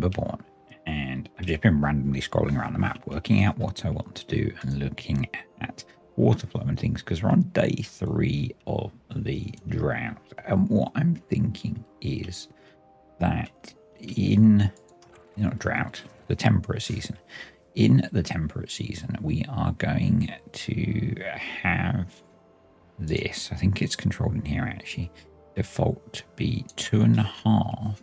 TimberBorn, and I've just been randomly scrolling around the map, working out what I want to do and looking at water flow and things, because we're on day 3 of the drought. And what I'm thinking is that in the temperate season, we are going to have this. I think it's controlled in here actually. Default to be 2.5.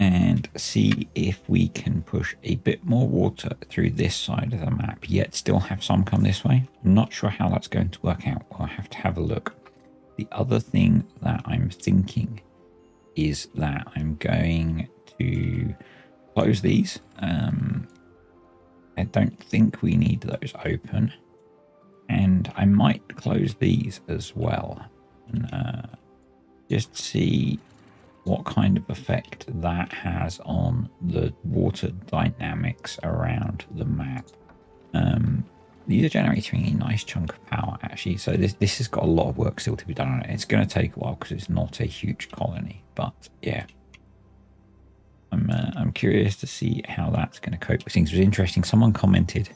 And see if we can push a bit more water through this side of the map, yet still have some come this way. I'm not sure how that's going to work out. I'll have to have a look. The other thing that I'm thinking is that I'm going to close these. I don't think we need those open. And I might close these as well. And just see what kind of effect that has on the water dynamics around the map. These are generating a nice chunk of power actually, so this has got a lot of work still to be done on it. It's going to take a while because it's not a huge colony, but yeah, I'm curious to see how that's going to cope with things. It was interesting, someone commented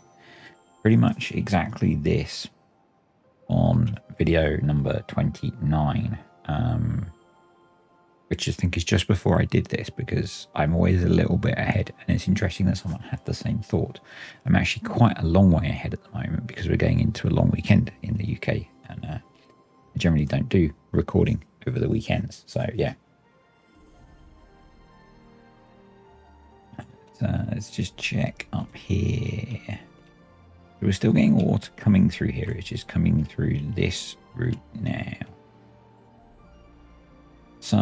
pretty much exactly this on video number 29, which I think is just before I did this, because I'm always a little bit ahead, and it's interesting that someone had the same thought. I'm actually quite a long way ahead at the moment because we're going into a long weekend in the UK, and I generally don't do recording over the weekends. So yeah, let's just check up here. We're still getting water coming through here. It's just coming through this route now. So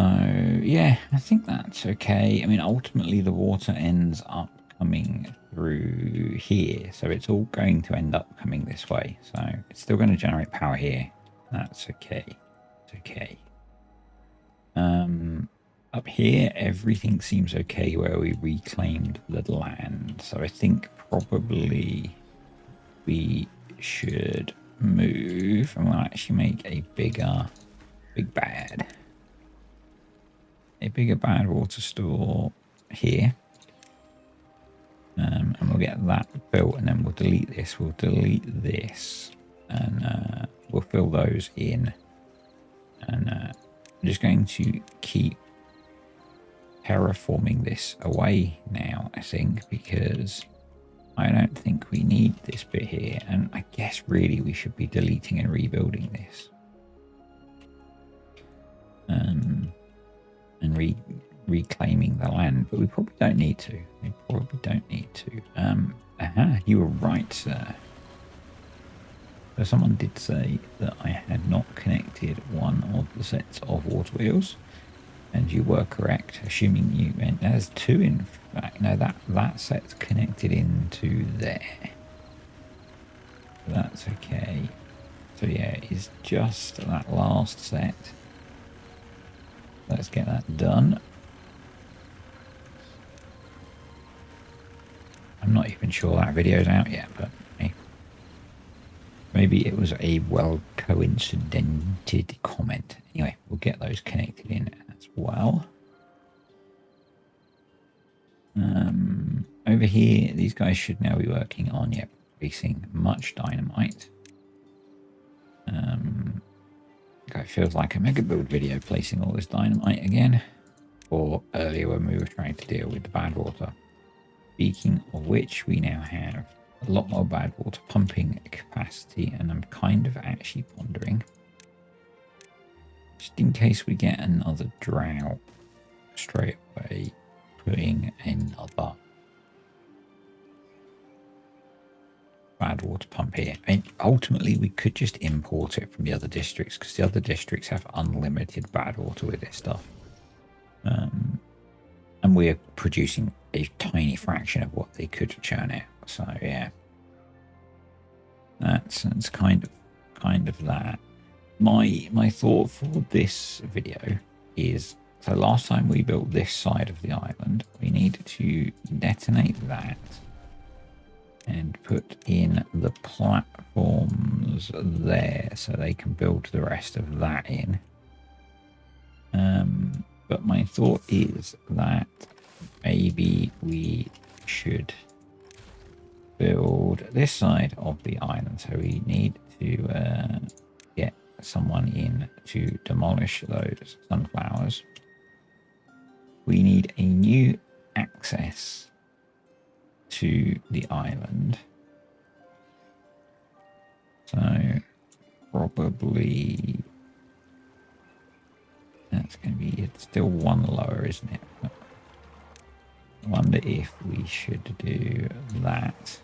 yeah, I think that's okay. I mean, ultimately the water ends up coming through here, so it's all going to end up coming this way. So it's still going to generate power here. That's okay. It's okay. Up here, everything seems okay where we reclaimed the land. So I think probably we should move, and we'll actually make a bigger bad water store here, and we'll get that built, and then we'll delete this, and we'll fill those in. And I'm just going to keep terraforming this away now, I think, because I don't think we need this bit here, and I guess really we should be deleting and rebuilding this. And reclaiming the land, but we probably don't need to. You were right, sir. So someone did say that I had not connected one of the sets of water wheels, and you were correct, assuming you meant there's 2 in fact. No, that set's connected into there. That's okay. So yeah, it's just that last set. Let's get that done. I'm not even sure that video's out yet, but hey, maybe it was a well coincidented comment. Anyway, we'll get those connected in as well. Over here, these guys should now be working on, producing much dynamite. It feels like a mega build video placing all this dynamite again, or earlier when we were trying to deal with the bad water. Speaking of which, we now have a lot more bad water pumping capacity, and I'm kind of actually pondering, just in case we get another drought straight away, putting another bad water pump here. I mean, ultimately we could just import it from the other districts, because the other districts have unlimited bad water with this stuff, and we're producing a tiny fraction of what they could churn out. So yeah, that's kind of that. My thought for this video is, so last time we built this side of the island, we need to detonate that and put in the platforms there so they can build the rest of that in. But my thought is that maybe we should build this side of the island. So we need to get someone in to demolish those sunflowers. We need a new access to the island. So probably that's going to be, it's still one lower, isn't it? But I wonder if we should do that.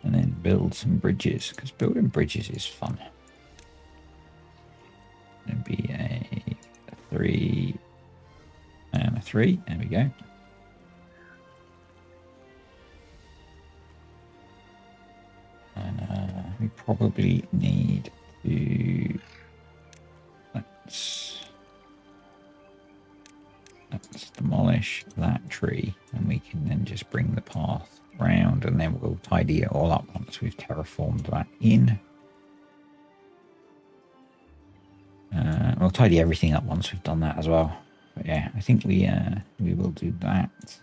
And then build some bridges, because building bridges is fun. It'd be a 3 and a 3. There we go. And we probably need to let's demolish that tree, and we can then just bring the path round, and then we'll tidy it all up once we've terraformed that in. We'll tidy everything up once we've done that as well. But yeah, I think we will do that.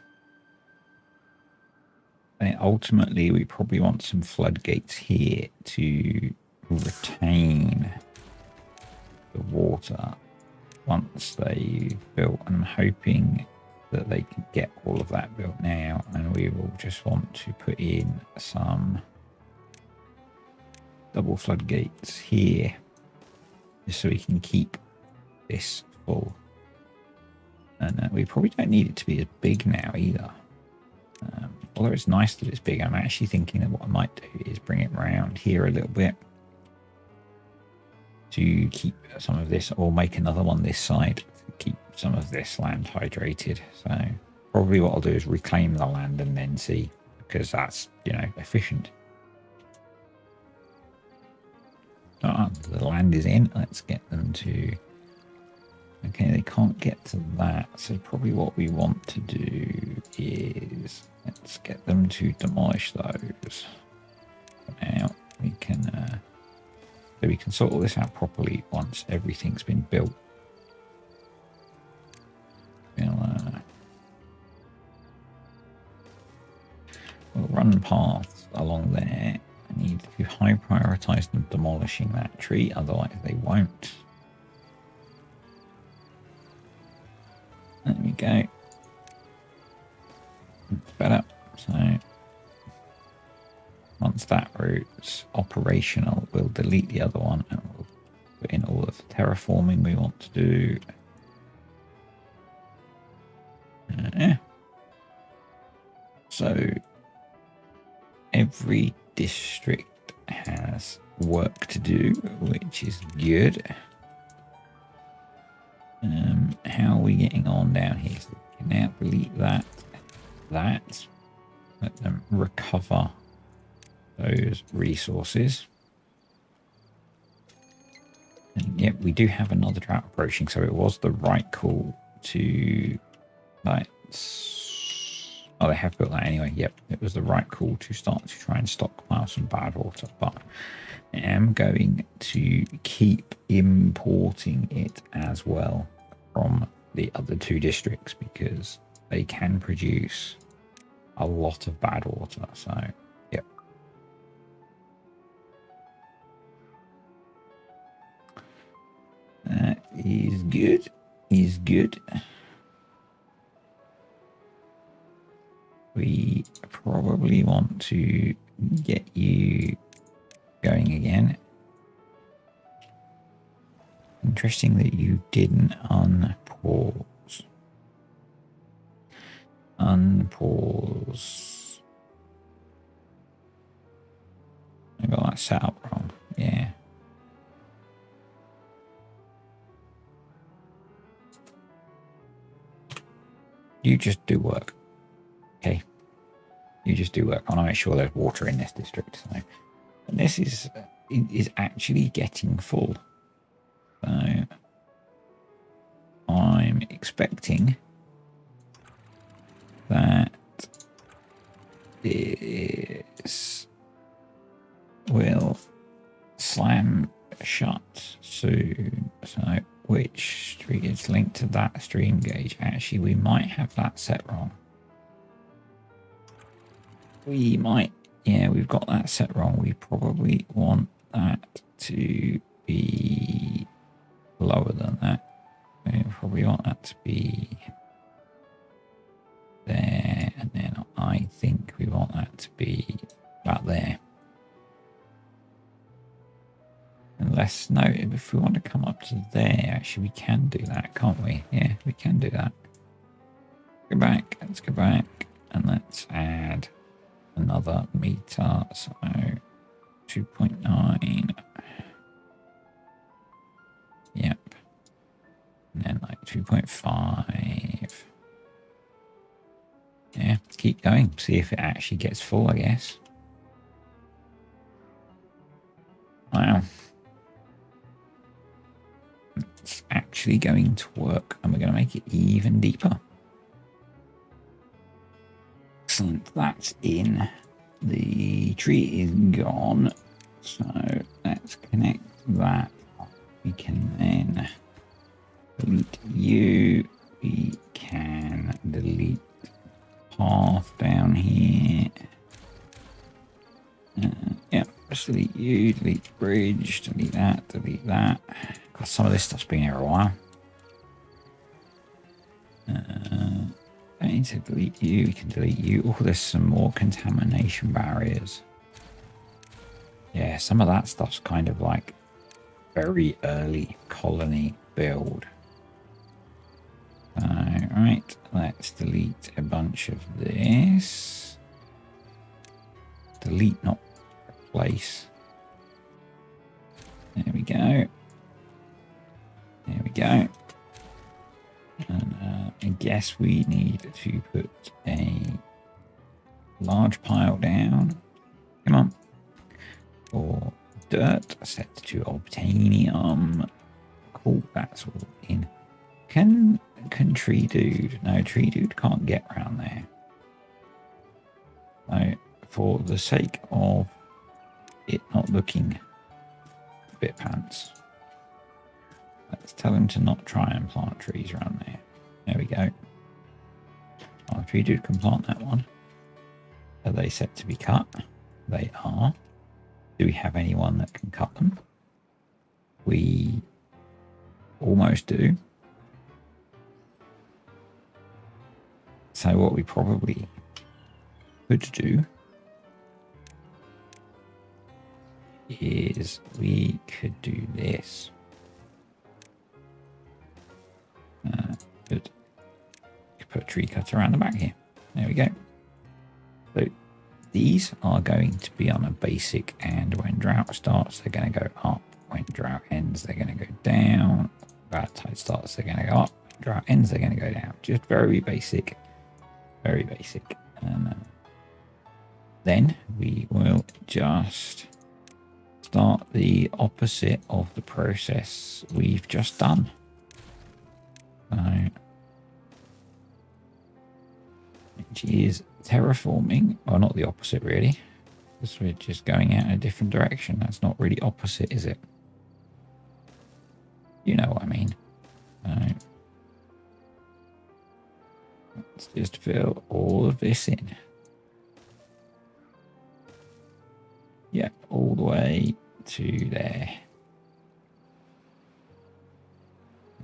And ultimately, we probably want some floodgates here to retain the water once they've built. And I'm hoping that they can get all of that built now, and we will just want to put in some double floodgates here just so we can keep this full. And we probably don't need it to be as big now either. Although it's nice that it's big, I'm actually thinking that what I might do is bring it around here a little bit to keep some of this, or make another one this side to keep some of this land hydrated. So probably what I'll do is reclaim the land and then see, because that's, you know, efficient. The land is in. Let's get them to... Okay, they can't get to that. So probably what we want to do is let's get them to demolish those. Now we can so we can sort all this out properly once everything's been built. We'll run paths along there. I need to high prioritize them demolishing that tree, otherwise they won't. There we go. It's better. So once that route's operational, we'll delete the other one and we'll put in all of the terraforming we want to do. So every district has work to do, which is good. How are we getting on down here? So we can now delete that. Let them recover those resources. And yep, we do have another drought approaching, so it was the right call to... Oh, they have built that anyway. Yep, it was the right call to start to try and stockpile some bad water, but I am going to keep importing it as well from the other two districts, because they can produce a lot of bad water. So yep, that is good. We probably want to get you going again. Interesting that you didn't unpause. I got that set up wrong. Yeah. You just do work. Okay. You just do work. I want to make sure there's water in this district. So, and this is actually getting full. So I'm expecting that this will slam shut soon. So which street is linked to that stream gauge? Actually, we might have that set wrong. We might. Yeah, we've got that set wrong. We probably want that to be lower than that. We probably want that to be there, and then I think we want that to be about there. Unless, no, if we want to come up to there, actually we can do that, can't we? Yeah, we can do that. Go back, let's go back, and let's add another meter, so 2.9. Yep. And then like 2.5. Yeah, keep going. See if it actually gets full, I guess. Wow. It's actually going to work, and we're going to make it even deeper. Excellent. That's in. The tree is gone. So let's connect that. We can then delete you. We can delete path down here. Yep, just delete you, delete bridge, delete that, delete that. God, some of this stuff's been here a while. I need to delete you, we can delete you. Oh, there's some more contamination barriers. Yeah, some of that stuff's kind of like very early colony build. Right, let's delete a bunch of this. Delete, not replace. There we go. There we go. And I guess we need to put a large pile down. Come on. For dirt, set to obtainium. Cool, that's all in. Can tree dude? No, tree dude can't get around there. So, for the sake of it not looking a bit pants, let's tell him to not try and plant trees around there. There we go. Our tree dude can plant that one. Are they set to be cut? They are. Do we have anyone that can cut them? We almost do. So what we probably could do is we could do this. Could put a tree cutter around the back here. There we go. So these are going to be on a basic, and when drought starts, they're going to go up. When drought ends, they're going to go down. Drought tide starts, they're going to go up. Drought ends, they're going to go down. Just very basic. Very basic. And then we will just start the opposite of the process we've just done. Which is terraforming. Well, not the opposite really, because we're just going out in a different direction. That's not really opposite, is it? You know what I mean. Let's just fill all of this in. Yeah, all the way to there.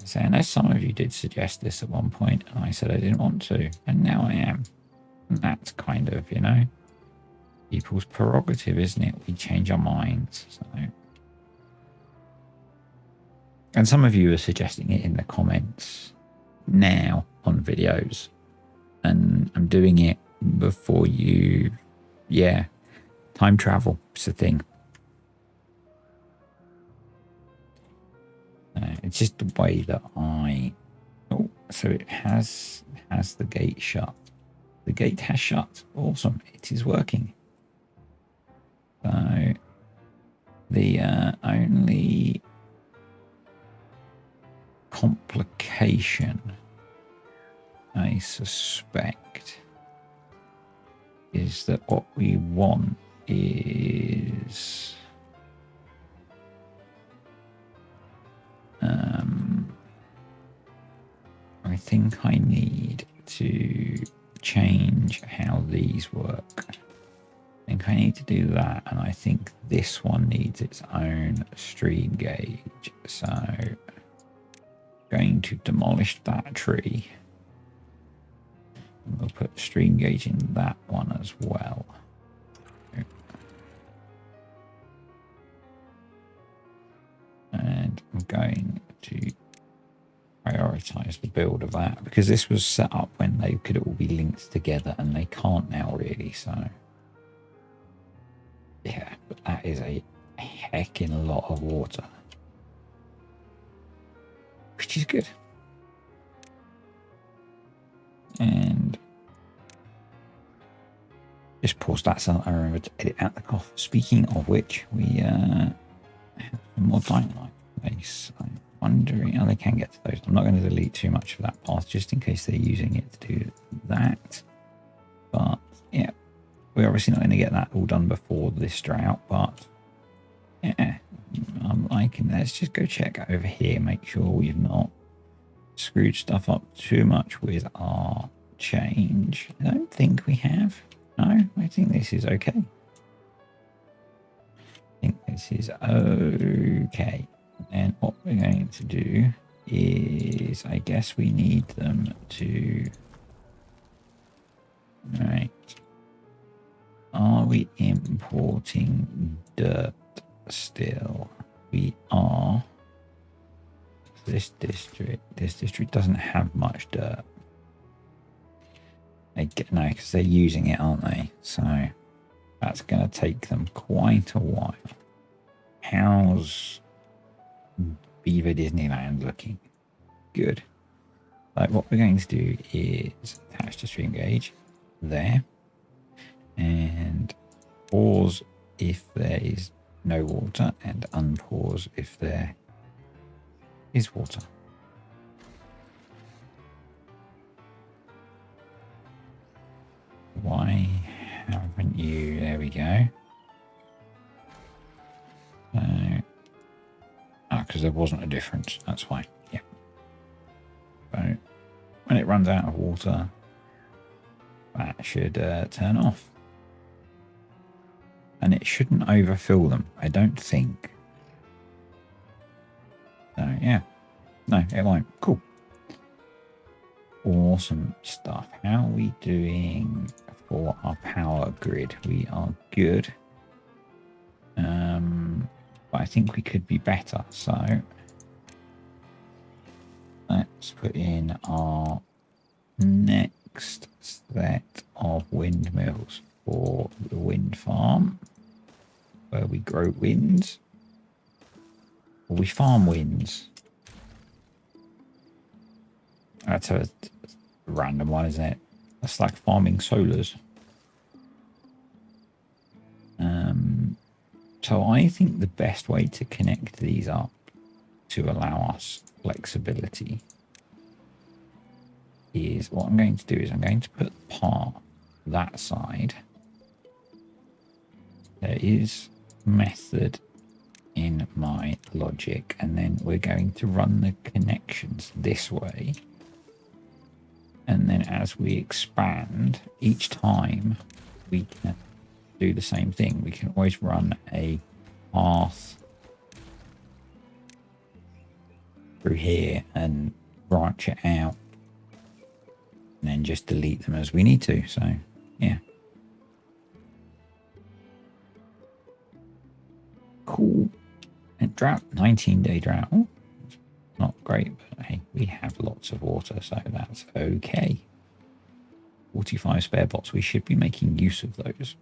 So I know some of you did suggest this at one point, and I said I didn't want to, and now I am. And that's kind of, you know, people's prerogative, isn't it? We change our minds. So. And some of you are suggesting it in the comments now on videos, and I'm doing it before you. Yeah, time travel is a thing. It's just the way that I. Oh, so it has the gate shut. The gate has shut. Awesome, it is working. So the only complication I suspect is that what we want is think I need to change how these work. I think I need to do that, and I think this one needs its own stream gauge. So I'm going to demolish that tree. And we'll put stream gauge in that one as well. And I'm going to prioritize the build of that, because this was set up when they could all be linked together, and they can't now really. So yeah, but that is a heckin' lot of water, which is good. And just pause that so I remember to edit out the cough. Speaking of which, we have some more dynamite base. I'm wondering how they can get to those. I'm not going to delete too much of that path just in case they're using it to do that. But yeah, we're obviously not going to get that all done before this drought. But yeah, I'm liking. Let's just go check over here, make sure we've not screwed stuff up too much with our change. I don't think we have. No, I think this is okay. I think this is okay. And what we're going to do is, I guess we need them to... Right. Are we importing dirt still? We are. This district doesn't have much dirt. No, because they're using it, aren't they? So that's going to take them quite a while. How's Beaver Disneyland looking? Good. Like, what we're going to do is attach the stream gauge there and pause if there is no water and unpause if there is water. Why haven't you? There we go. Because there wasn't a difference. That's why. Yeah. So when it runs out of water, that should turn off. And it shouldn't overfill them, I don't think. So yeah. No, it won't. Cool. Awesome stuff. How are we doing for our power grid? We are good. But I think we could be better. So let's put in our next set of windmills for the wind farm, where we grow winds. Or we farm winds. That's a random one, isn't it? That's like farming solars. So I think the best way to connect these up to allow us flexibility is, what I'm going to do is I'm going to put part that side. There is method in my logic, and then we're going to run the connections this way. And then as we expand, each time we can do the same thing. We can always run a path through here and branch it out, and then just delete them as we need to. So yeah, cool. And drought, 19-day drought. Oh, not great, but hey, we have lots of water, so that's okay. 45 spare bots. We should be making use of those.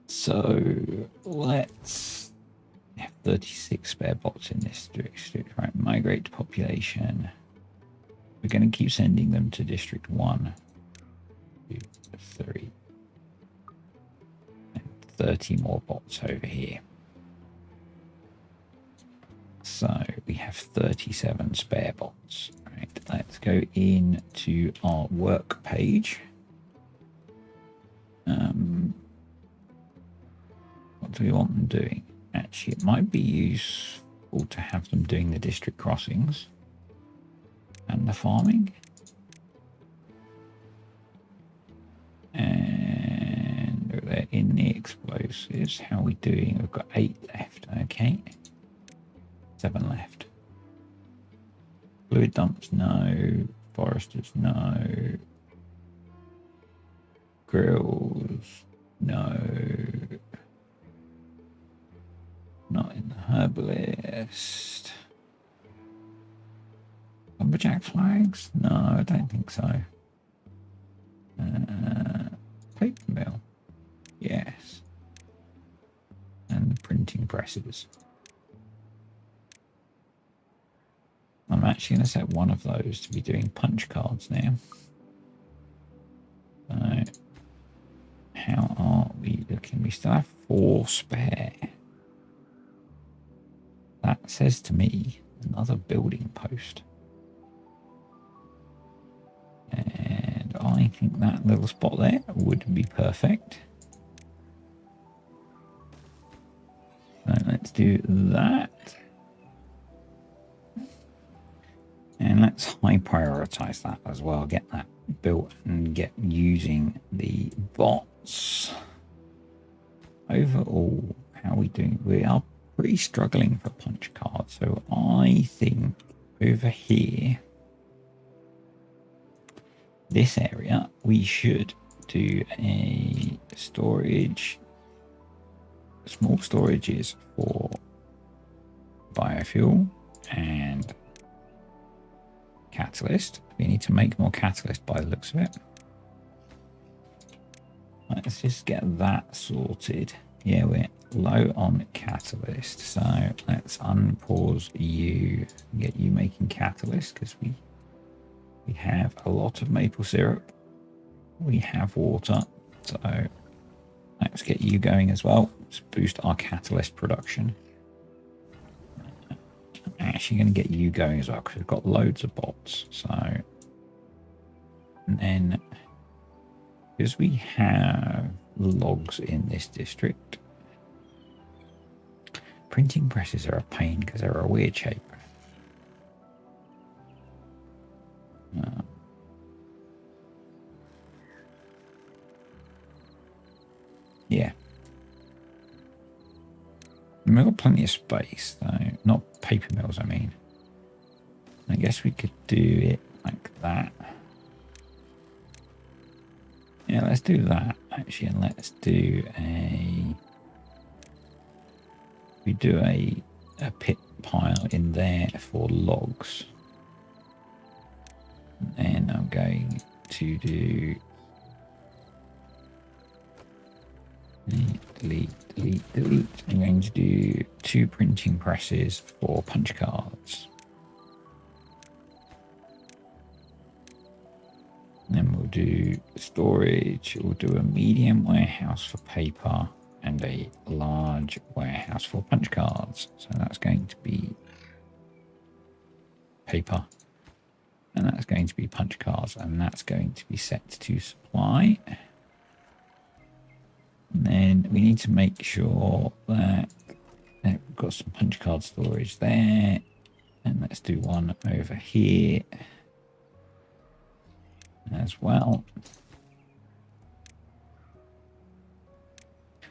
So let's have 36 spare bots in this district. Right, migrate to population. We're going to keep sending them to district 1, 2, 3, and 30 more bots over here. So we have 37 spare bots. Right, let's go into our work page. What do we want them doing? Actually, it might be useful to have them doing the district crossings. and the farming. And they're in the explosives. How are we doing? We've got 8 left. Okay. 7 left. Fluid dumps, no. Foresters, no. Grills, no. Not in the herbalist. Lumberjack flags? No, I don't think so. Paper mill? Yes. And printing presses. I'm actually going to set one of those to be doing punch cards now. So, how are we looking? We still have 4 spare. That says to me another building post. And I think that little spot there would be perfect. So let's do that. And let's high prioritize that as well. Get that built and get using the bots. Overall, how are we doing? We are pretty struggling for punch cards. So I think over here, this area, we should do a storage, small storages for biofuel and catalyst. We need to make more catalyst by the looks of it. Let's just get that sorted. Yeah, we're low on catalyst, so let's unpause you and get you making catalyst, because we have a lot of maple syrup, we have water, so let's get you going as well. Let's boost our catalyst production. I'm actually going to get you going as well, because we've got loads of bots. So, and then because we have logs in this district, printing presses are a pain because they're a weird shape. Yeah. And we've got plenty of space, though. Not paper mills, I mean. I guess we could do it like that. Yeah, let's do that, actually. And let's do a... We do a pit pile in there for logs. And then I'm going to do... Delete. I'm going to do 2 printing presses for punch cards. And then we'll do storage. We'll do a medium warehouse for paper and a large warehouse for punch cards. So that's going to be paper. And that's going to be punch cards. And that's going to be set to supply. And then we need to make sure that we've got some punch card storage there. And let's do one over here as well.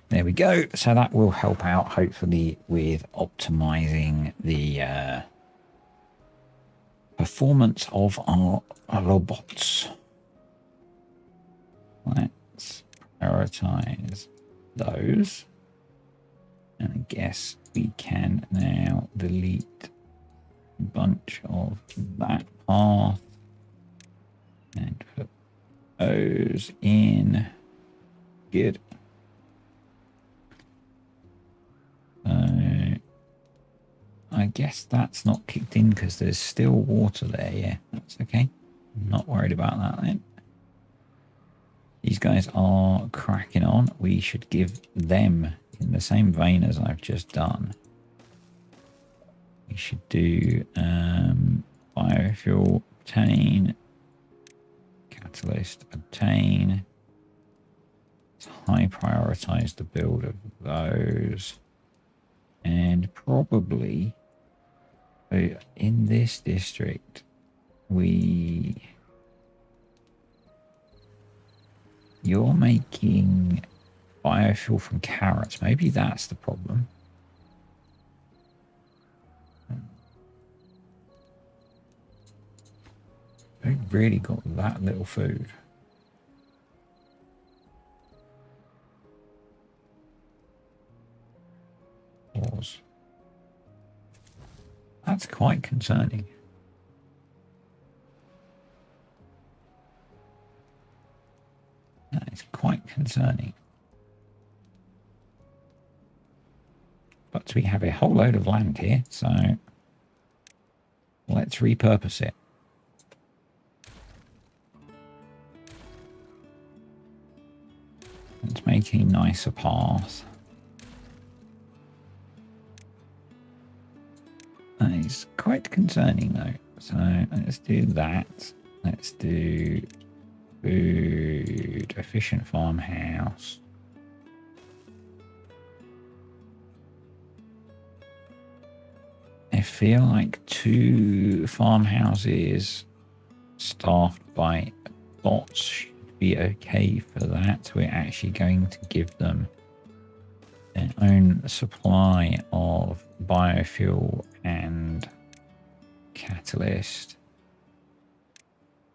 There we go. So that will help out, hopefully, with optimizing the performance of our robots. Let's prioritize those. And I guess we can now delete a bunch of that path and put those in. Good. I guess that's not kicked in because there's still water there. Yeah, that's okay. I'm not worried about that then. These guys are cracking on. We should give them, in the same vein as I've just done, we should do biofuel, obtain, catalyst, obtain. Let's high prioritize the build of those. And probably in this district, You're making biofuel from carrots. Maybe that's the problem. They really got that little food. Pause. That's quite concerning. That is quite concerning. But we have a whole load of land here, so let's repurpose it. Let's make a nicer path. That is quite concerning though. So let's do that. Let's do food, efficient farmhouse. I feel like 2 farmhouses staffed by bots should be okay for that. We're actually going to give them their own supply of biofuel and catalyst.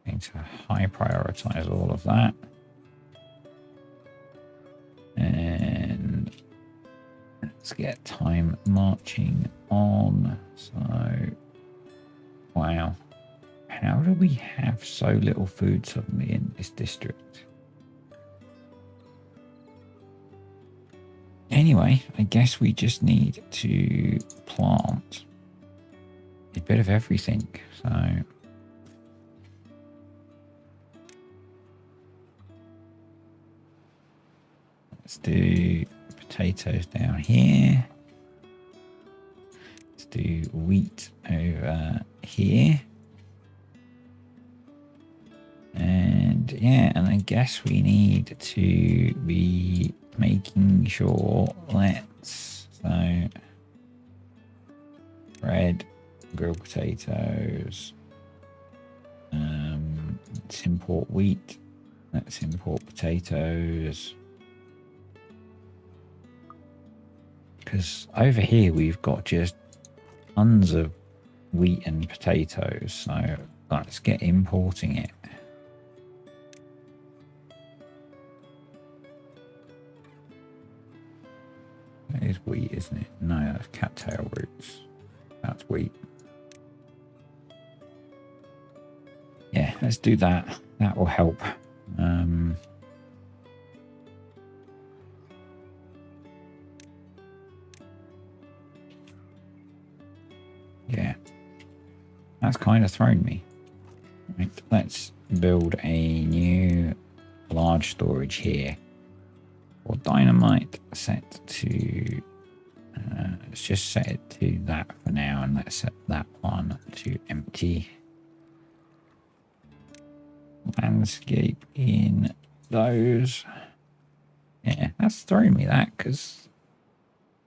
Going to high prioritize all of that. And let's get time marching on. So, wow. How do we have so little food suddenly in this district? Anyway, I guess we just need to plant a bit of everything. So let's do potatoes down here. Let's do wheat over here. And yeah, and I guess we need to be making sure, so bread, grilled potatoes, let's import wheat, let's import potatoes, because over here we've got just tons of wheat and potatoes, so let's get importing it. That is wheat, isn't it? No, that's cattail roots. That's wheat. Yeah, let's do that. That will help. Yeah, that's kind of thrown me. Right, let's build a new large storage here. For dynamite, set to let's just set it to that for now, and let's set that one to empty. Landscape in those. Yeah, that's throwing me that, because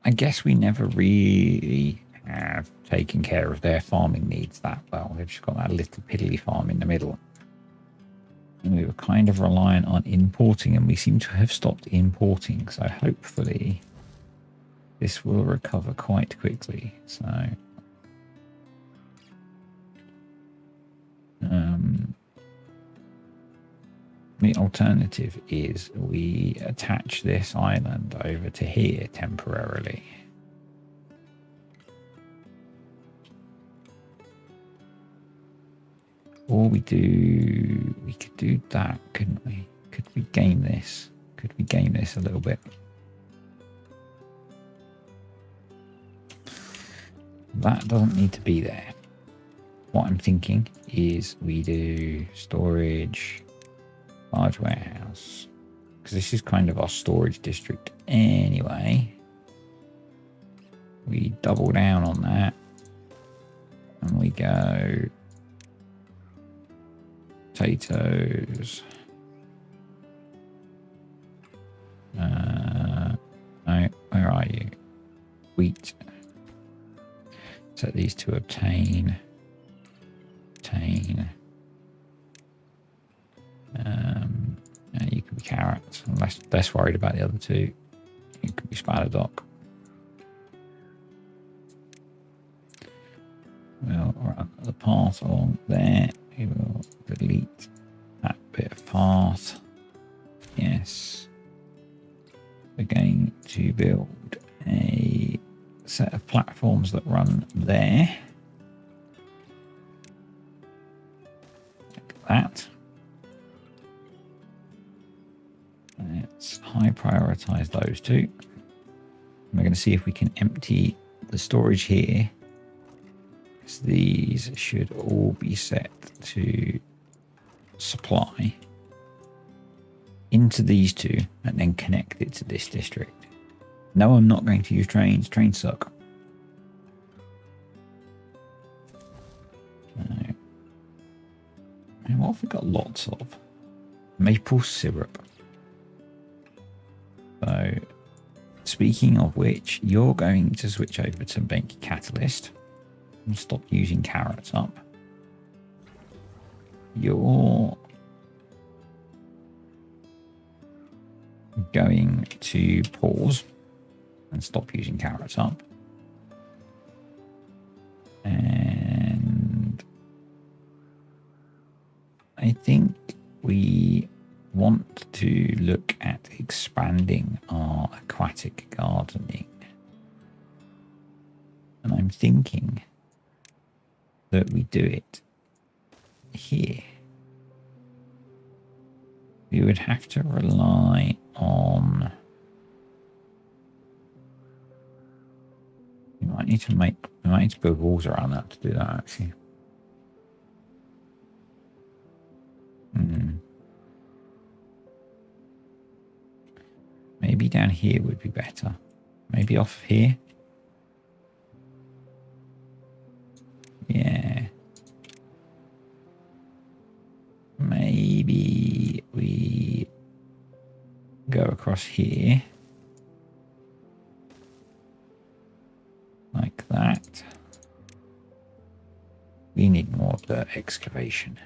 I guess we never really have taken care of their farming needs that well. They've just got that little piddly farm in the middle. And we were kind of reliant on importing, and we seem to have stopped importing. So hopefully this will recover quite quickly. So the alternative is we attach this island over to here temporarily. Or we could do that, couldn't we? Could we game this? Could we game this a little bit? That doesn't need to be there. What I'm thinking is we do storage, large warehouse, because this is kind of our storage district anyway. We double down on that and we go potatoes. No, where are you? Wheat. Set these to obtain. this. I'm less worried about the other two. It could be Spider Dock. We'll run the path along there. We will delete that bit of path. Yes. We're going to build a set of platforms that run there. Like that. Let's high prioritize those two. We're going to see if we can empty the storage here. These should all be set to supply into these two and then connect it to this district. No, I'm not going to use trains. Trains suck. And what have we got lots of? Maple syrup. So, speaking of which, you're going to switch over to make catalyst. And stop using carrots up. You're going to pause and stop using carrots up. And I think we want to look at expanding our aquatic gardening. And I'm thinking that we do it here. We would have to rely on... We might need to build walls around that to do that, actually. Maybe down here would be better. Maybe off here. Yeah. Maybe we go across here. Like that. We need more dirt excavation.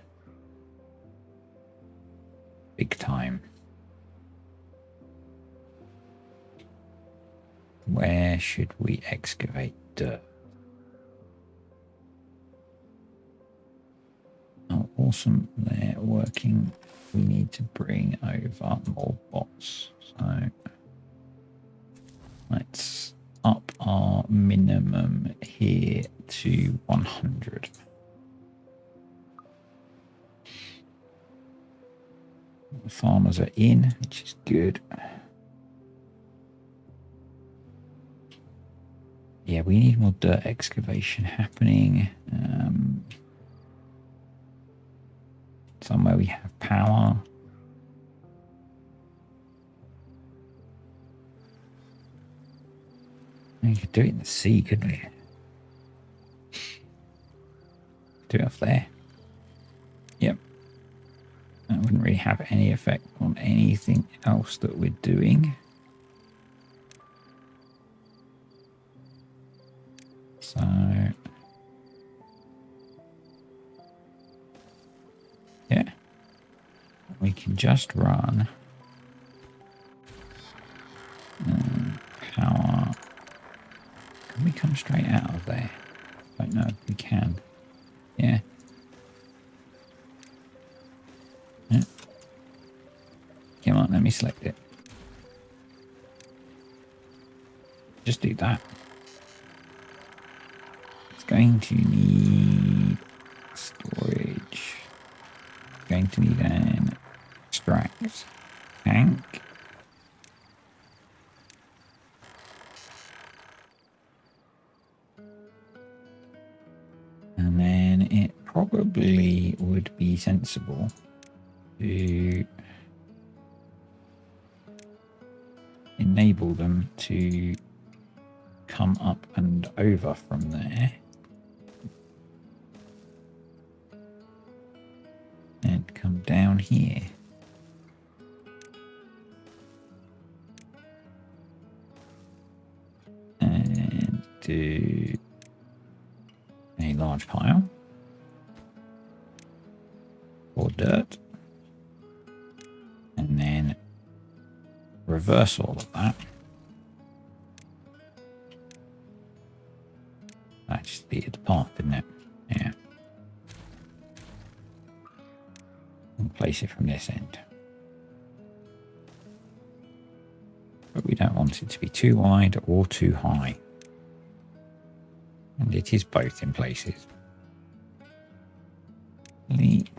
Big time. Where should we excavate dirt? Oh, awesome. They're working. We need to bring over more bots. So let's up our minimum here to 100. The farmers are in, which is good. Yeah, we need more dirt excavation happening. Somewhere we have power. We could do it in the sea, couldn't we? Do it off there. Yep. That wouldn't really have any effect on anything else that we're doing. So yeah, we can just run power. Can we come straight out of there? I don't know if we can. Yeah. Yeah. Come on, let me select it. Just do that. It's going to need storage. It's going to need an extract tank. And then it probably would be sensible to enable them to come up and over from there and come down here. And do a large pile for dirt. And then reverse all of that. That just speeded the path, didn't it? Yeah. And place it from this end. But we don't want it to be too wide or too high. And it is both in places. Delete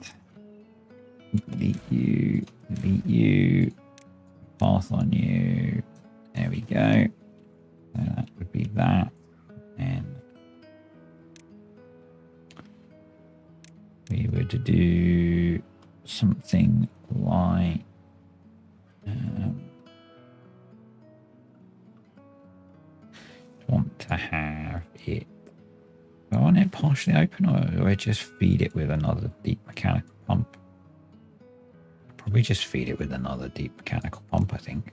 you, path on you. There we go. So that would be that. And we were to do something like want to have it. Do I want it partially open, or do I just feed it with another deep mechanical pump? Probably just feed it with another deep mechanical pump, I think.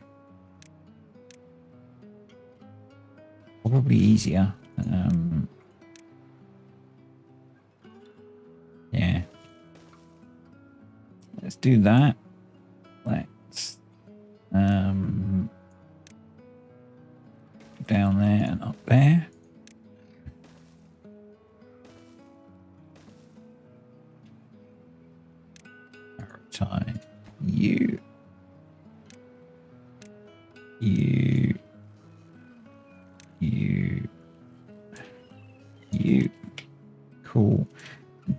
Probably easier. Yeah. Let's do that. Let's down there and up there. Maritime. You. Cool.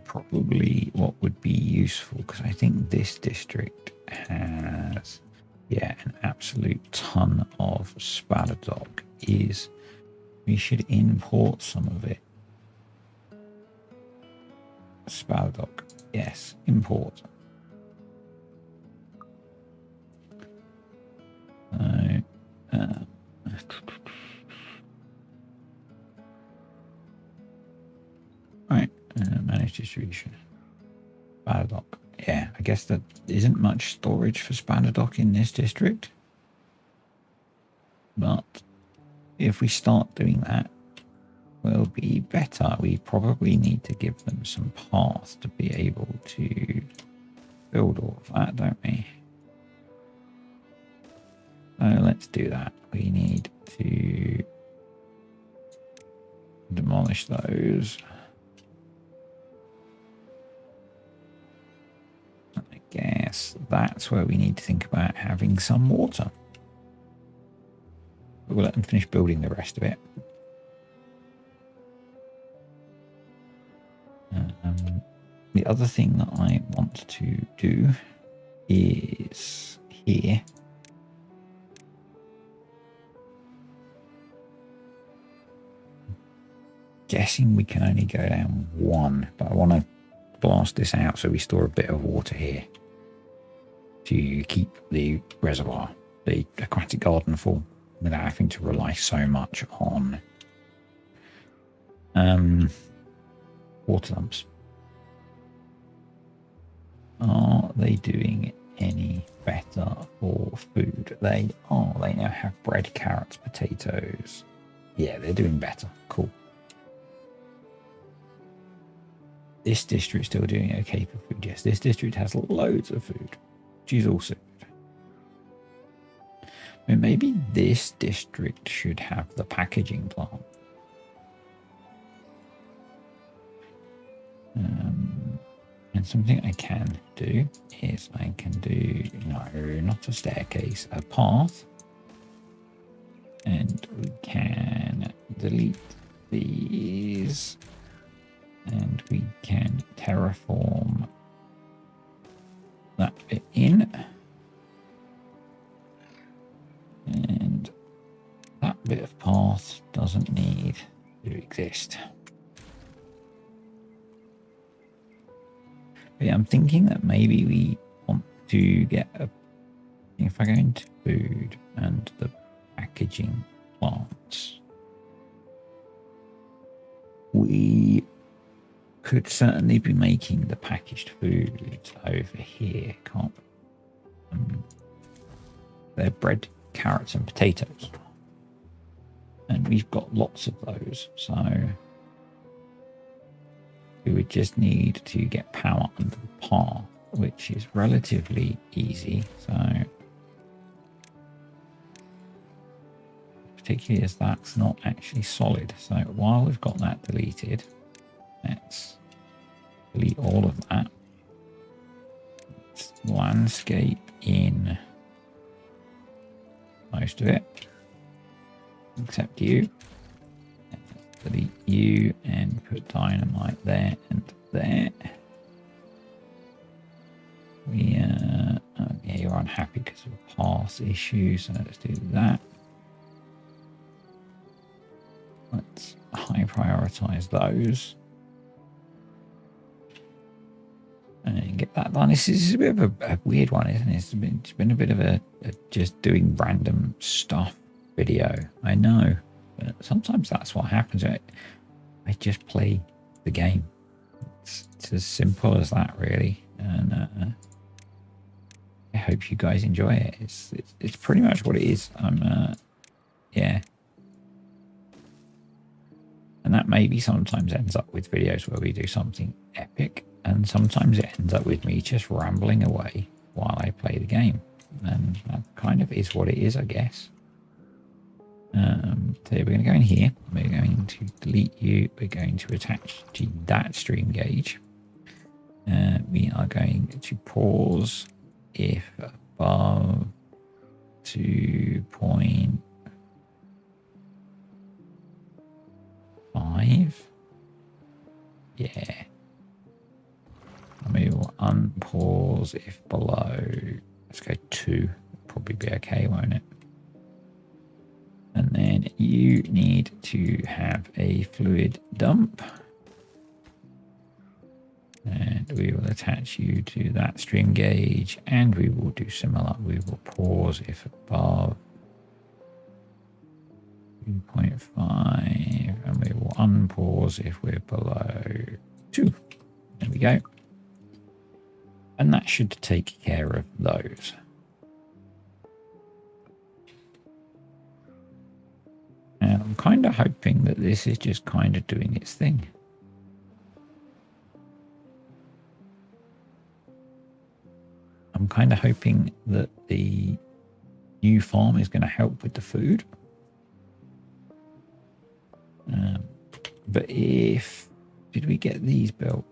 Probably what would be useful, because I think this district has, yeah, an absolute ton of Spadadoc, is we should import some of it. Spadadoc, yes, import. Right, manage distribution. Spadadoc. Yeah, I guess there isn't much storage for Spadadoc in this district. But if we start doing that, we'll be better. We probably need to give them some paths to be able to build all of that, don't we? So let's do that. We need to demolish those. I guess that's where we need to think about having some water. But we'll let them finish building the rest of it. The other thing that I want to do is here. Guessing we can only go down one, but I want to blast this out so we store a bit of water here to keep the reservoir, the aquatic garden full, without having to rely so much on water dumps. Are they doing any better for food? They are. They now have bread, carrots, potatoes. Yeah, they're doing better. Cool. This district's still doing okay for food. Yes, this district has loads of food, which is also good. I mean, maybe this district should have the packaging plant. And something I can do is I can do, no, not a staircase, a path. And we can delete these. And we can terraform that bit in. And that bit of path doesn't need to exist. But yeah, I'm thinking that maybe we want to get a... If I go into food and the packaging plants, we could certainly be making the packaged foods over here, can't we? They're bread, carrots and potatoes. And we've got lots of those, so we would just need to get power under the path, which is relatively easy. So particularly as that's not actually solid. So while we've got that deleted, let's delete all of that. Let's landscape in most of it, except you. Let's delete you and put dynamite there and there. Yeah, you're unhappy because of path issues, so let's do that. Let's high prioritize those and get that done. This is a bit of a weird one, isn't it? It's been a bit of a just doing random stuff video. I know, but sometimes that's what happens. I just play the game. It's as simple as that, really. And I hope you guys enjoy it. It's pretty much what it is. Yeah. And that maybe sometimes ends up with videos where we do something epic, and sometimes it ends up with me just rambling away while I play the game. And that kind of is what it is, I guess. So we're going to go in here. We're going to delete you. We're going to attach to that stream gauge. We are going to pause if above 2.5. Yeah. And we will unpause if below. Let's go 2. Probably be okay, won't it? And then you need to have a fluid dump. And we will attach you to that stream gauge, and we will do similar. We will pause if above 2.5, and we will unpause if we're below 2. There we go. And that should take care of those. And I'm kind of hoping that this is just kind of doing its thing. I'm kind of hoping that the new farm is going to help with the food. But did we get these built?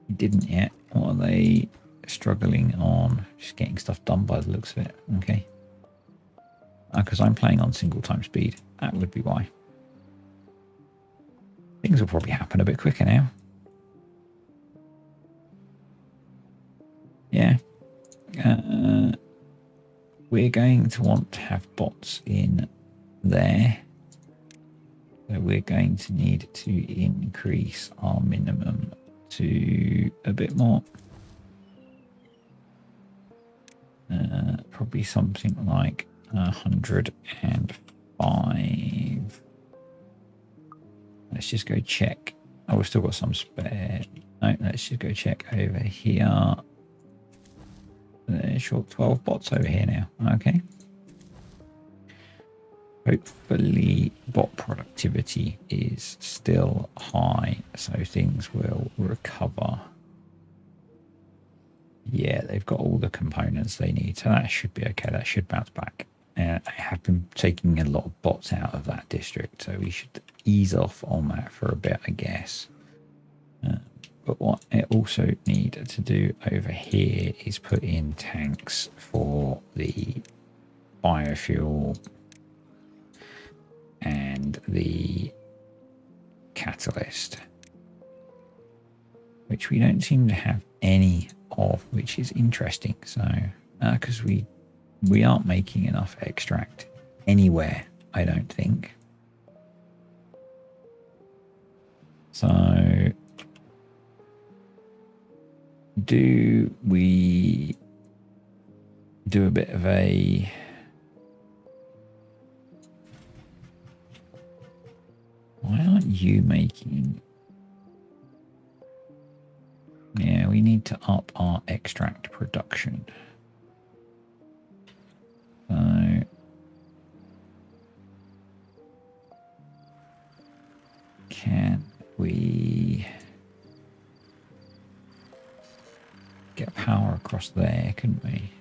We didn't yet. What are they struggling on? Just getting stuff done by the looks of it. Okay. Because I'm playing on single time speed. That would be why. Things will probably happen a bit quicker now. Yeah. We're going to want to have bots in there. So we're going to need to increase our minimum to a bit more. Probably something like 105. Let's just go check. Oh, we've still got some spare. No, let's just go check over here. Short 12 bots over here now. Okay. Hopefully bot productivity is still high, so things will recover. Yeah, they've got all the components they need, so that should be okay. That should bounce back. I have been taking a lot of bots out of that district, so we should ease off on that for a bit, I guess. But what I also need to do over here is put in tanks for the biofuel and the catalyst, which we don't seem to have any of, which is interesting. So, because we aren't making enough extract anywhere, I don't think. So, do we do a bit of a... Why aren't you making... Yeah, we need to up our extract production. So... Can we get power across there, couldn't we?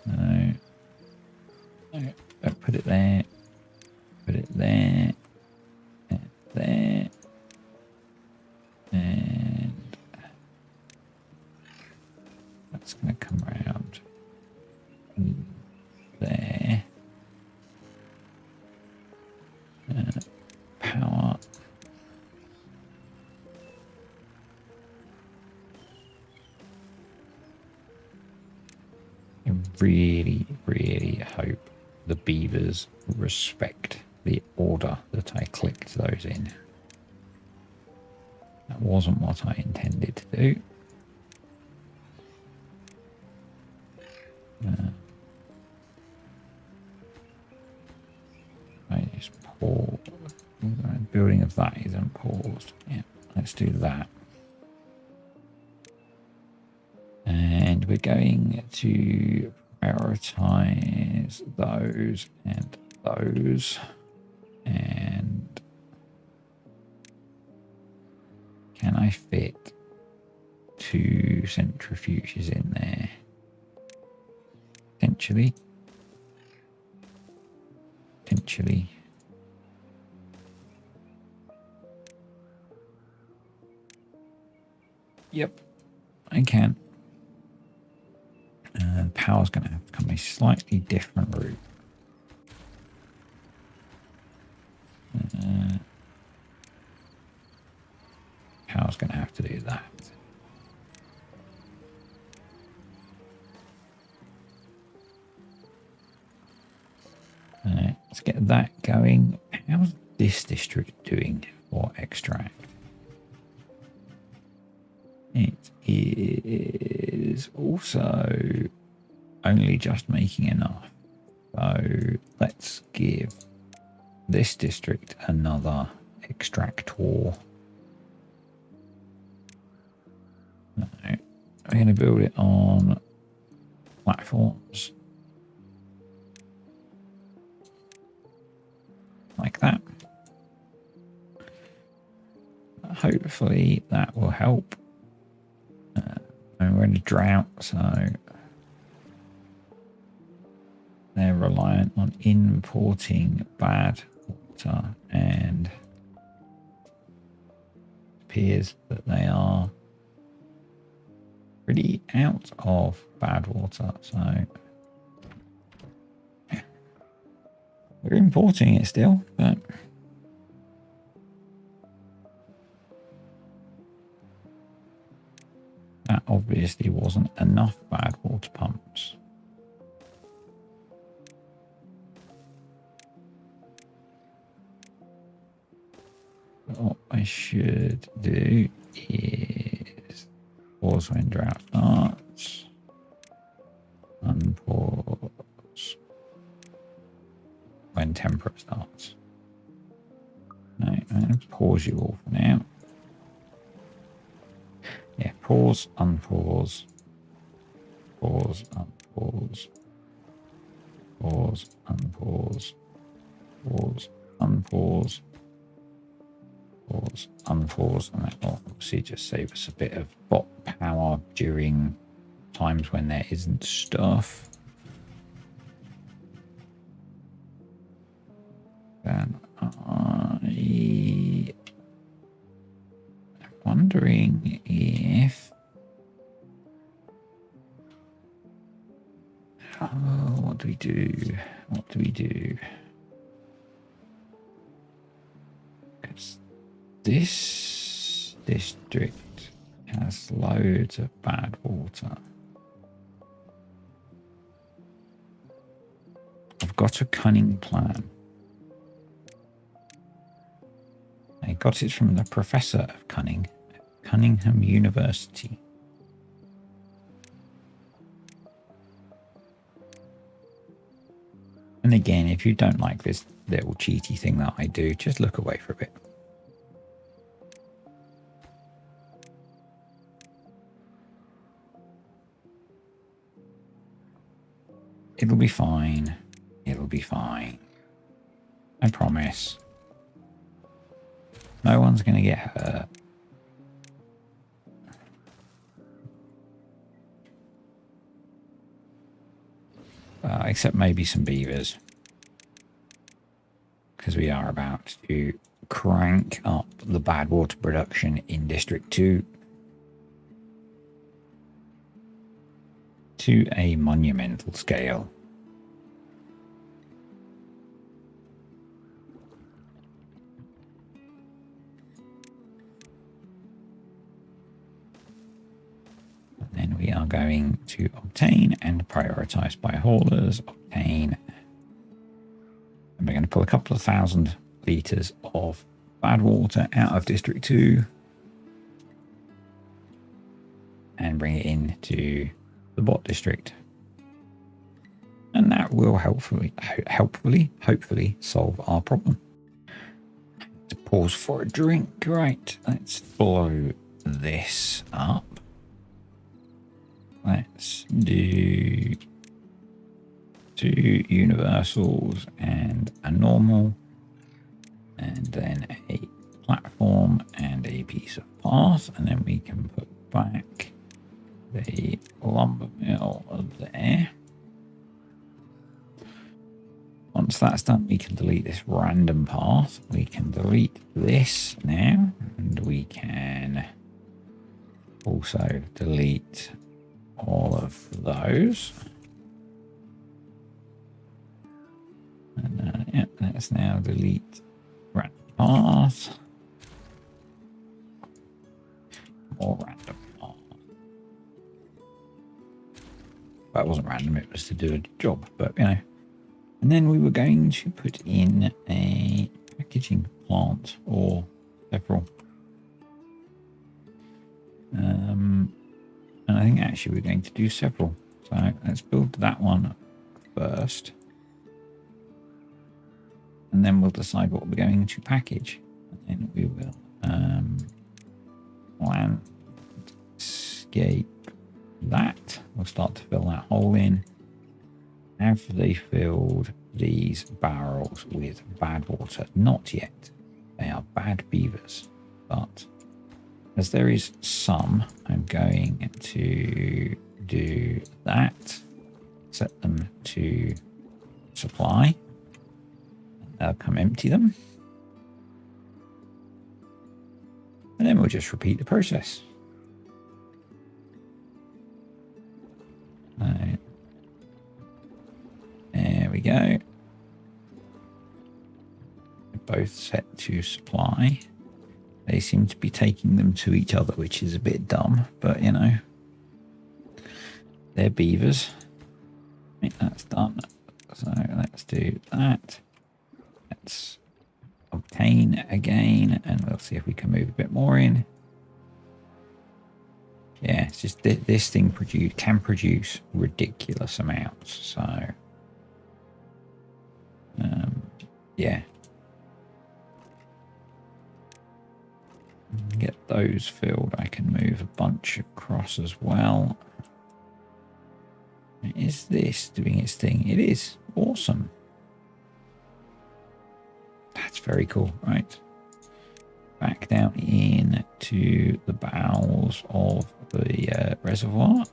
No. really, really hope the beavers respect the order that I clicked those in. That wasn't what I intended to do. I just pause. Building of that isn't paused. Yeah, let's do that. And we're going to prioritize those and those. And can I fit 2 centrifuges in there? Potentially. Potentially. Yep, I can. Power's going to have to come a slightly different route. Power's going to have to do that. Let's get that going. How's this district doing for extract? It is also only just making enough. So let's give this district another extractor. No, I'm going to build it on platforms like that. Hopefully that will help. And we're in a drought, so they're reliant on importing bad water, and it appears that they are pretty out of bad water, so we're importing it still, but that obviously wasn't enough bad water pumps. What I should do is pause when drought starts, unpause when temperate starts. No, I'm going to pause you all for now. Yeah, pause, unpause, pause, unpause, pause, unpause, pause, unpause, pause, unpause, and that will obviously just save us a bit of bot power during times when there isn't stuff. And I'm wondering if what do we do? What do we do? Because this district has loads of bad water. I've got a cunning plan. I got it from the professor of cunning at Cunningham University. And again, if you don't like this little cheaty thing that I do, just look away for a bit. It'll be fine. It'll be fine. I promise. No one's going to get hurt. Except maybe some beavers. Because we are about to crank up the bad water production in District 2 to a monumental scale. And then we are going to obtain and prioritize by haulers, obtain. And we're going to pull a couple of 1,000 litres of bad water out of District 2 and bring it into the bot district. And that will hopefully solve our problem. To pause for a drink. Right, let's blow this up. Let's do 2 universals and a normal, and then a platform and a piece of path, and then we can put back the lumber mill there. Once that's done, we can delete this random path. We can delete this now, and we can also delete all of those. And yeah, let's now delete random path. More random path. Well, it wasn't random, it was to do a job, but you know. And then we were going to put in a packaging plant or several. And I think actually we're going to do several. So let's build that one first. And then we'll decide what we're going to package. And then we will landscape that. We'll start to fill that hole in. Have they filled these barrels with bad water? Not yet. They are bad beavers. But as there is some, I'm going to do that. Set them to supply. They'll come empty them. And then we'll just repeat the process. There we go. They're both set to supply. They seem to be taking them to each other, which is a bit dumb, but you know, they're beavers. I think that's done. So let's do that. Let's obtain again, and we'll see if we can move a bit more in. Yeah, it's just this thing can produce ridiculous amounts. So, yeah. Get those filled. I can move a bunch across as well. Is this doing its thing? It is. Awesome. That's very cool. Right. Back down into the bowels of the reservoir.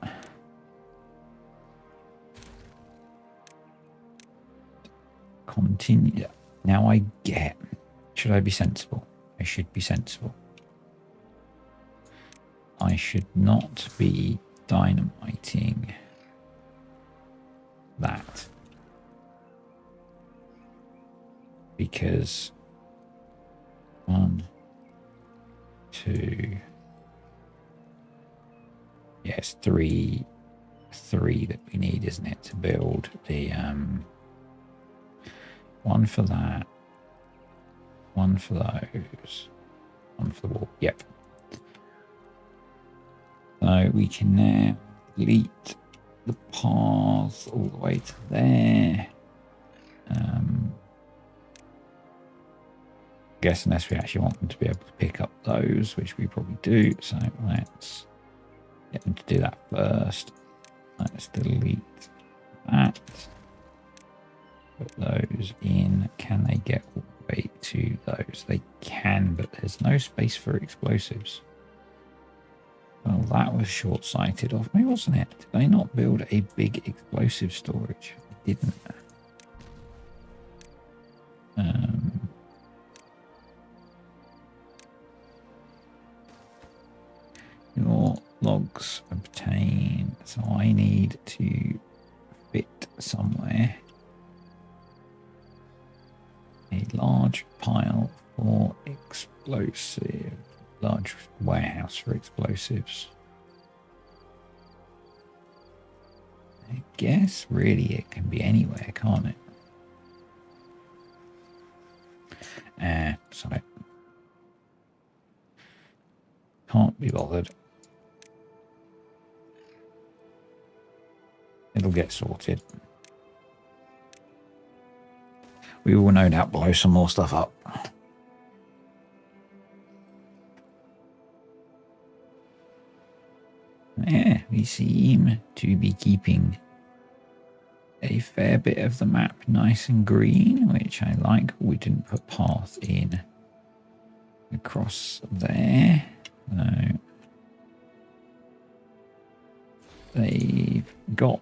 Continue. Now I get. Should I be sensible? I should be sensible. I should not be dynamiting that. Because 1, 2, yes, three that we need, isn't it, to build the one for that, one for those, one for the wall. Yep. So we can now delete the path all the way to there. Guess unless we actually want them to be able to pick up those, which we probably do. So let's get them to do that first. Let's delete that. Put those in. Can they get all the way to those? They can, but there's no space for explosives. Well, that was short-sighted of me, wasn't it? Did I not build a big explosive storage? I didn't. Your logs obtain. So I need to fit somewhere a large pile for explosive. Large warehouse for explosives. I guess really it can be anywhere, can't it? Sorry. Can't be bothered. It'll get sorted. We will no doubt blow some more stuff up. Yeah, we seem to be keeping a fair bit of the map nice and green, which I like. We didn't put path in across there. No. They've got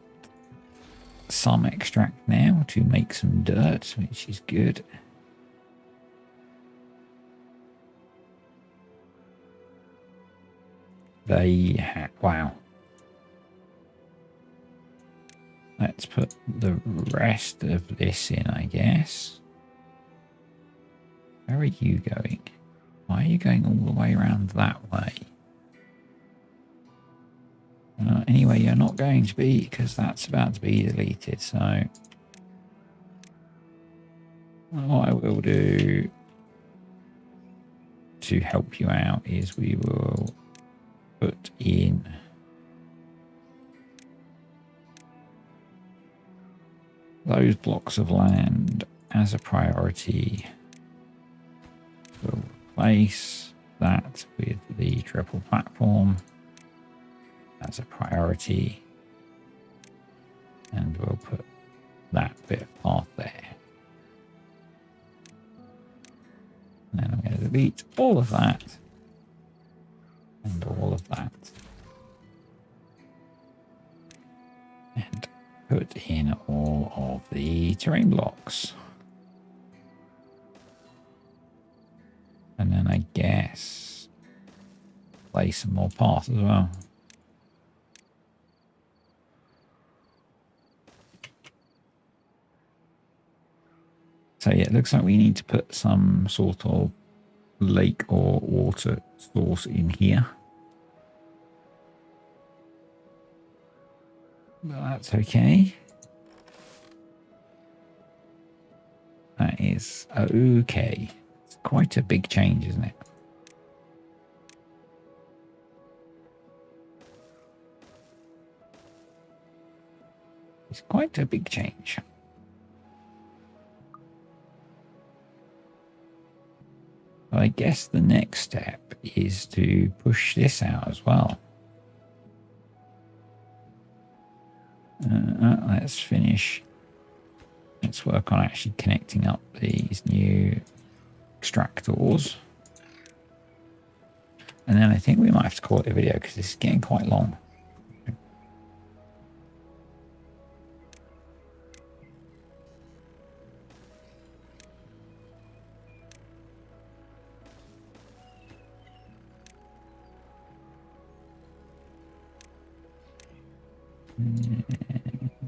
some extract now to make some dirt, which is good. Wow. Let's put the rest of this in, I guess. Where are you going? Why are you going all the way around that way? Anyway, you're not going to be, because that's about to be deleted. So what I will do to help you out is we will put in those blocks of land as a priority. We'll replace that with the triple platform as a priority, and we'll put that bit of path there. And then I'm going to delete all of that and all of that and put in all of the terrain blocks. And then I guess place some more paths as well. So yeah, it looks like we need to put some sort of lake or water source in here. But that's okay. That is okay. It's quite a big change, isn't it? It's quite a big change. I guess the next step is to push this out as well. Let's finish. Let's work on actually connecting up these new extractors. And then I think we might have to call it a video because this is getting quite long.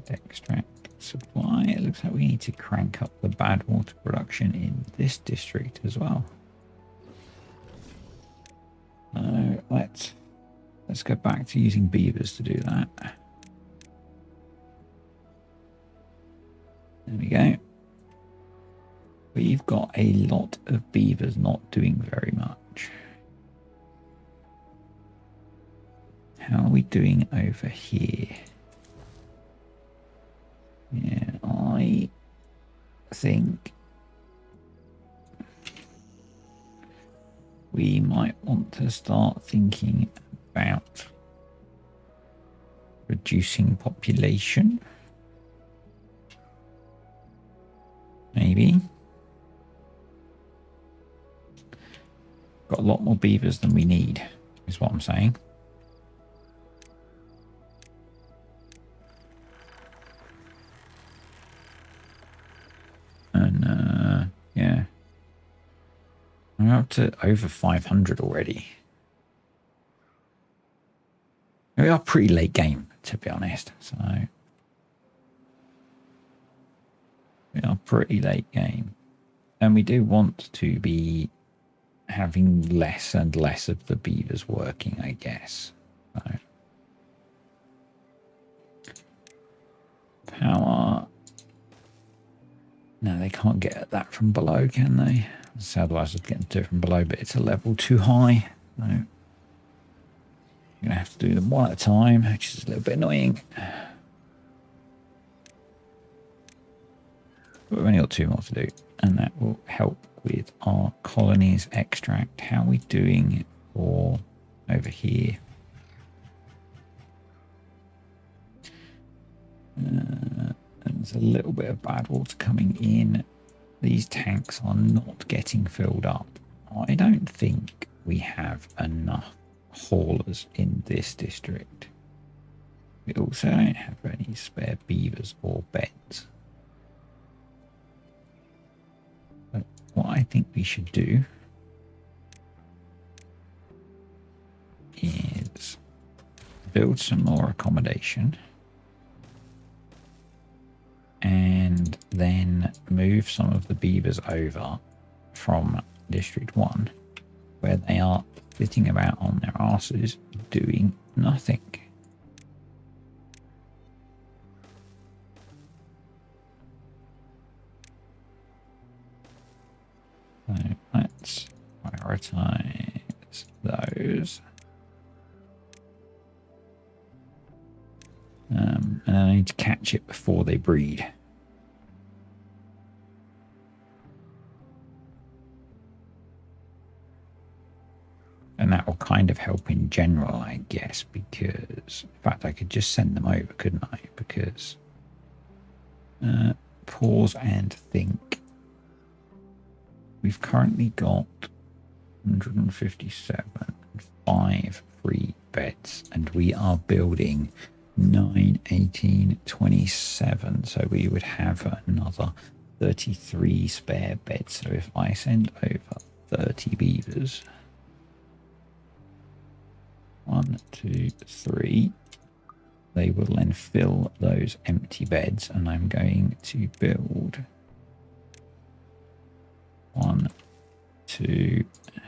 Extract supply. It looks like we need to crank up the bad water production in this district as well. Let's go back to using beavers to do that. There we go. We've got a lot of beavers not doing very much. How are we doing over here? Yeah, I think we might want to start thinking about reducing population. Maybe. Got a lot more beavers than we need, is what I'm saying. And yeah, I'm up to over 500 already. We are pretty late game, to be honest. So we are pretty late game, and we do want to be having less and less of the beavers working, I guess. So power. No, they can't get at that from below, can they? So otherwise, it's getting to it from below, but it's a level too high. So you're gonna have to do them one at a time, which is a little bit annoying. But we've only got 2 more to do, and that will help with our colonies extract. How are we doing for over here? There's a little bit of bad water coming in. These tanks are not getting filled up. I don't think we have enough haulers in this district. We also don't have any spare beavers or beds. But what I think we should do is build some more accommodation and then move some of the beavers over from District 1, where they are sitting about on their asses doing nothing. So let's prioritize those. And I need to catch it before they breed. And that will kind of help in general, I guess, because, in fact, I could just send them over, couldn't I? Because, pause and think. We've currently got 157 and 5 free beds, and we are building 9, 18, 27. So we would have another 33 spare beds. So if I send over 30 beavers, 1, 2, 3, they will then fill those empty beds, and I'm going to build 1, 2. I'm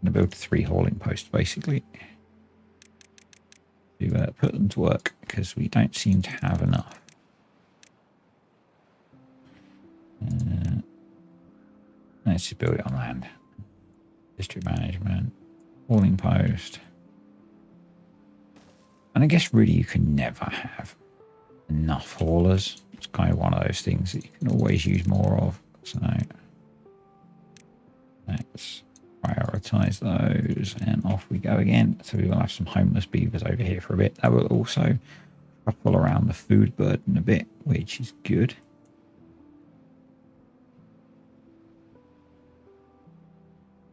going to build 3 hauling posts basically to put them to work, because we don't seem to have enough. Let's just build it on land. District management, hauling post. And I guess really you can never have enough haulers. It's kind of one of those things that you can always use more of. So let's prioritize those, and off we go again. So we will have some homeless beavers over here for a bit. That will also ruffle around the food burden a bit, which is good.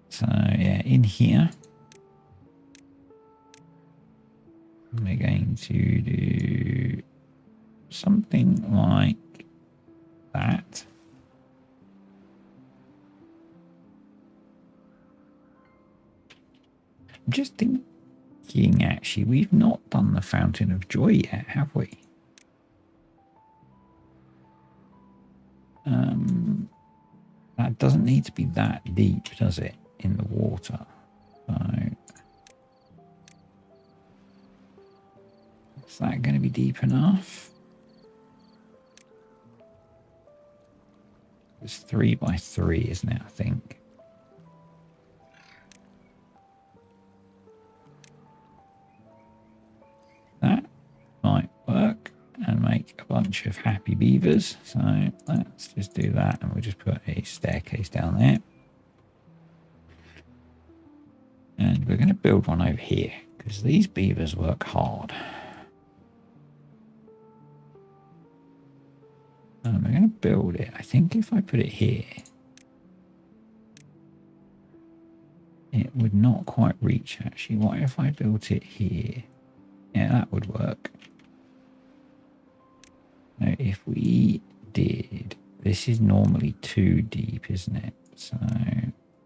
So yeah, in here we're going to do something like that. I'm just thinking, actually, we've not done the Fountain of Joy yet, have we? That doesn't need to be that deep, does it, in the water? So is that going to be deep enough? It's 3 by 3, isn't it, I think? That might work and make a bunch of happy beavers. So let's just do that, and we'll just put a staircase down there. And we're going to build one over here, because these beavers work hard. And we're going to build it. I think if I put it here, it would not quite reach, actually. What if I built it here? Yeah, that would work. Now, if we did, this is normally too deep, isn't it? So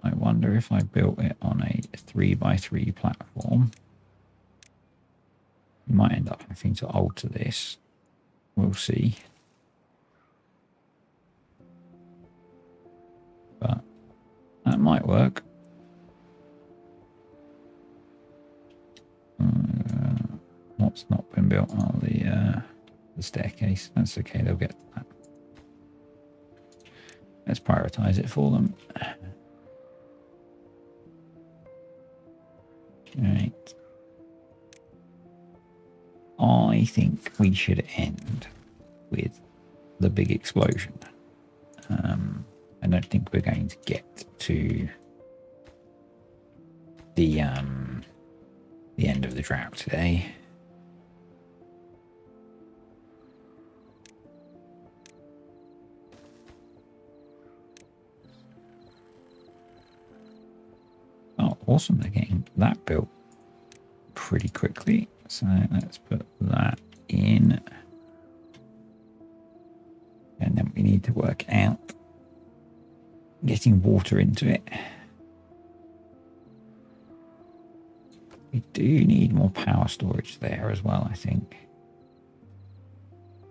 I wonder if I built it on a 3 by 3 platform. We might end up having to alter this. We'll see. But that might work. What's not been built are the the staircase. That's okay, they'll get to that. Let's prioritize it for them. Right. I think we should end with the big explosion. I don't think we're going to get to the end of the drought today. Oh, awesome. They're getting that built pretty quickly. So let's put that in. And then we need to work out getting water into it. We do need more power storage there as well, I think.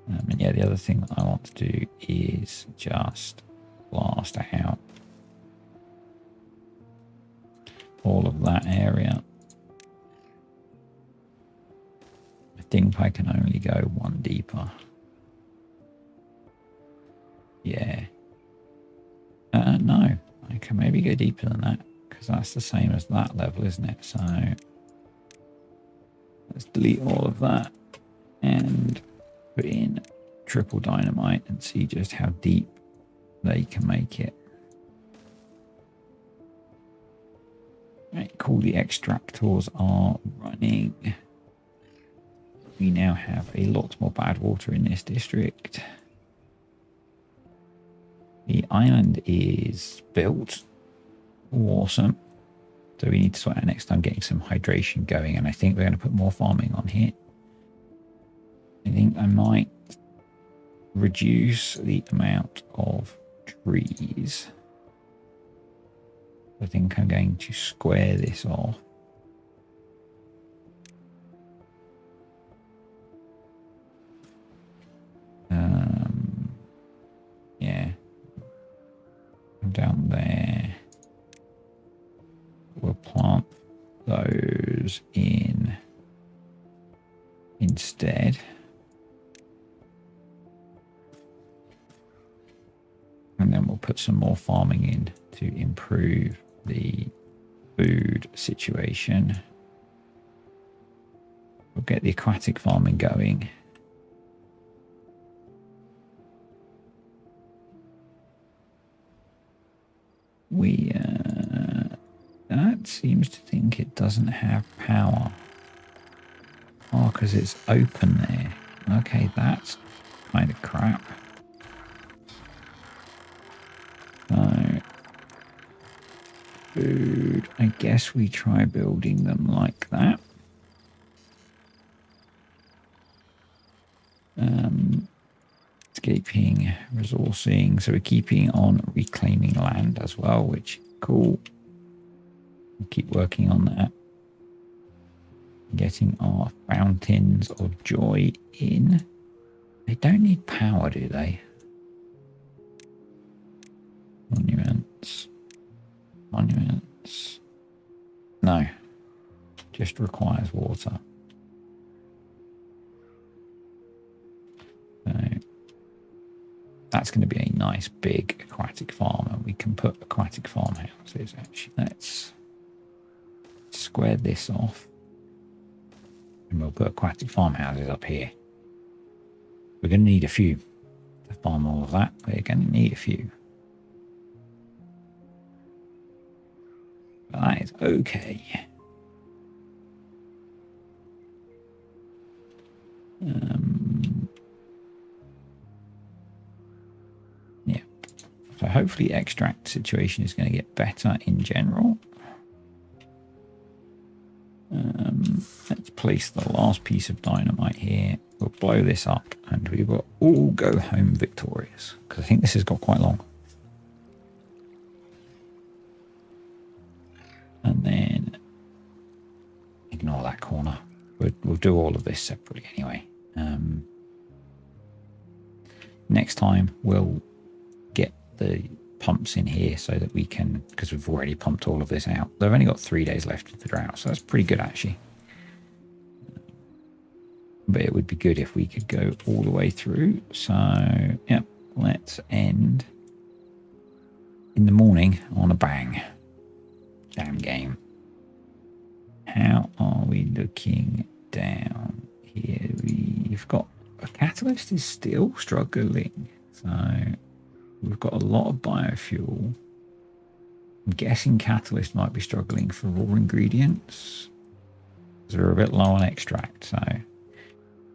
And yeah, the other thing that I want to do is just blast out all of that area. I think I can only go one deeper. Yeah. No, I can maybe go deeper than that because that's the same as that level, isn't it? So let's delete all of that and put in triple dynamite and see just how deep they can make it. Right, cool. The extractors are running. We now have a lot more bad water in this district. The island is built. Awesome. So we need to sort out next time getting some hydration going. And I think we're going to put more farming on here. I think I might reduce the amount of trees. I think I'm going to square this off. Yeah. Down there. We'll plant those in instead. And then we'll put some more farming in to improve the food situation. We'll get the aquatic farming going. That seems to think it doesn't have power. Oh, because it's open there. Okay, that's kind of crap. So, food, I guess we try building them like that. Escaping, resourcing. So we're keeping on reclaiming land as well, which is cool. We'll keep working on that. Getting our fountains of joy in. They don't need power, do they? Monuments. Monuments. No. Just requires water. So that's going to be a nice big aquatic farm, and we can put aquatic farmhouses. Actually, let's square this off, and we'll put aquatic farmhouses up here. We're going to need a few to farm all of that. We're going to need a few. But that is okay. Yeah. So hopefully extract situation is going to get better in general. Let's place the last piece of dynamite here. We'll blow this up and we will all go home victorious, because I think this has got quite long. And then ignore that corner. We'll do all of this separately anyway. Next time we'll get the pumps in here so that we can, because we've already pumped all of this out. They've only got 3 days left of the drought, so that's pretty good actually. but it would be good if we could go all the way through. So, yeah, let's end in the morning on a bang. Damn game. How are we looking down here? We've got a catalyst is still struggling. So we've got a lot of biofuel. I'm guessing catalyst might be struggling for raw ingredients. So we're a bit low on extract. So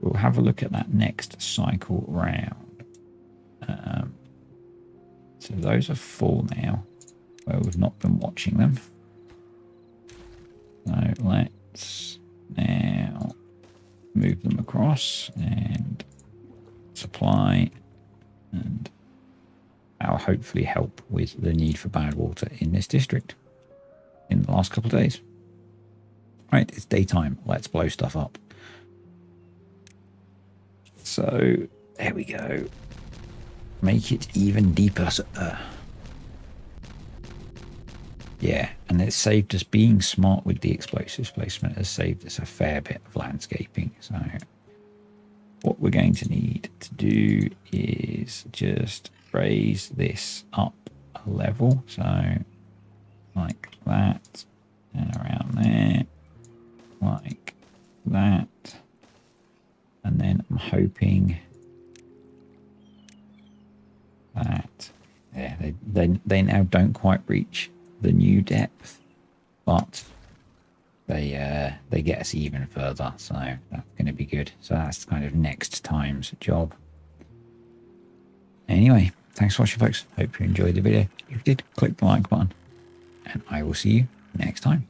we'll have a look at that next cycle round. So those are full now, where we've not been watching them. So let's now move them across and supply, and that'll hopefully help with the need for bad water in this district in the last couple of days. Right, it's daytime. Let's blow stuff up. So there we go. Make it even deeper. Yeah, and it saved us being smart with the explosives placement. Has saved us a fair bit of landscaping. So what we're going to need to do is just raise this up a level. So like that, and around there, like that. And then I'm hoping that, yeah, they now don't quite reach the new depth, but they get us even further, so that's going to be good. So that's kind of next time's job. Anyway, thanks for watching, folks. Hope you enjoyed the video. If you did, click the like button, and I will see you next time.